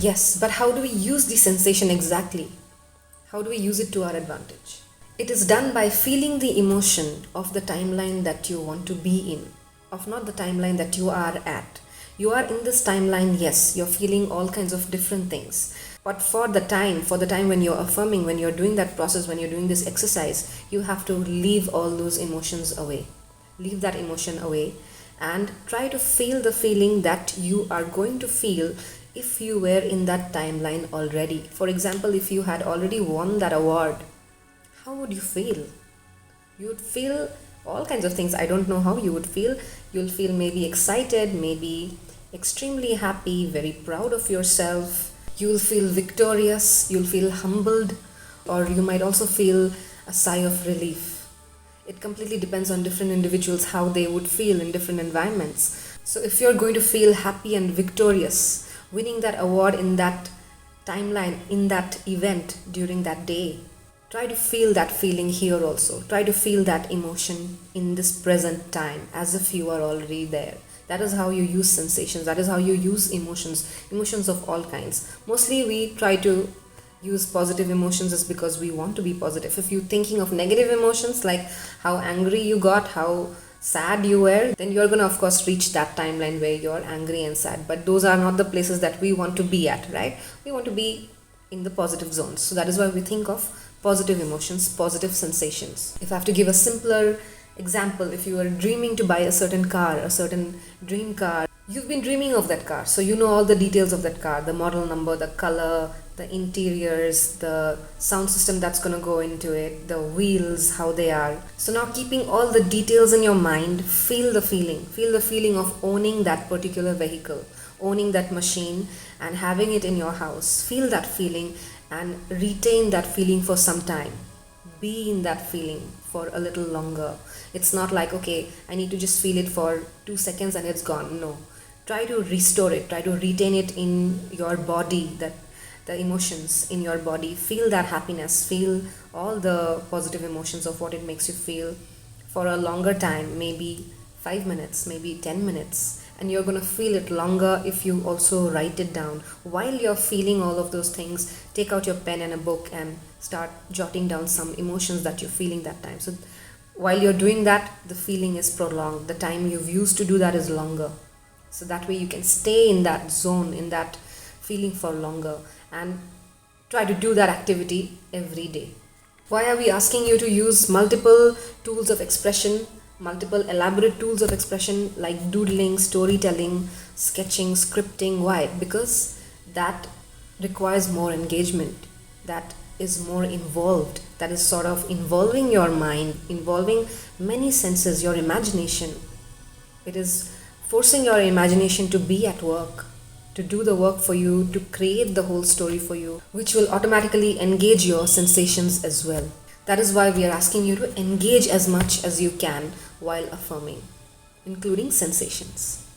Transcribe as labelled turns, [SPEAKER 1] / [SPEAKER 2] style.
[SPEAKER 1] Yes, but how do we use the sensation exactly? How do we use it to our advantage? It is done by feeling the emotion of the timeline that you want to be in, of not the timeline that you are at. You are in this timeline, yes, you're feeling all kinds of different things. But for the time when you're affirming, when you're doing that process, when you're doing this exercise, you have to leave all those emotions away. Leave that emotion away and try to feel the feeling that you are going to feel if you were in that timeline already. For example, if you had already won that award, how would you feel? You would feel all kinds of things. I don't know how you would feel. You'll feel maybe excited, maybe extremely happy, very proud of yourself. You'll feel victorious, you'll feel humbled, or you might also feel a sigh of relief. It completely depends on different individuals how they would feel in different environments. So if you're going to feel happy and victorious, winning that award in that timeline, in that event, during that day, try to feel that feeling here also. Try to feel that emotion in this present time as if you are already there. That is how you use sensations. That is how you use emotions of all kinds. Mostly we try to use positive emotions is because we want to be positive. If you're thinking of negative emotions like how angry you got, how sad you were, then you're going to of course reach that timeline where you're angry and sad. But those are not the places that we want to be at, right? We want to be in the positive zones. So that is why we think of positive emotions, positive sensations. If I have to give a simpler example, if you are dreaming to buy a certain car, a certain dream car, you've been dreaming of that car, so you know all the details of that car, the model number, the color, the interiors, the sound system that's going to go into it, the wheels, how they are. So now, keeping all the details in your mind, feel the feeling of owning that particular vehicle, owning that machine and having it in your house. Feel that feeling and retain that feeling for some time. Be in that feeling for a little longer. It's not like, okay, I need to just feel it for 2 seconds and it's gone. No. Try to restore it. Try to retain it in your body, that the emotions in your body. Feel that happiness. Feel all the positive emotions of what it makes you feel for a longer time, maybe 5 minutes, maybe 10 minutes. And you're going to feel it longer if you also write it down. While you're feeling all of those things, take out your pen and a book and start jotting down some emotions that you're feeling that time. So while you're doing that, the feeling is prolonged. The time you've used to do that is longer. So that way you can stay in that zone, in that feeling for longer, and try to do that activity every day. Why are we asking you to use multiple tools of expression, multiple elaborate tools of expression like doodling, storytelling, sketching, scripting? Why? Because that requires more engagement. That is more involved. That is sort of involving your mind, involving many senses, your imagination. It is forcing your imagination to be at work, to do the work for you, to create the whole story for you, which will automatically engage your sensations as well. That is why we are asking you to engage as much as you can while affirming, including sensations.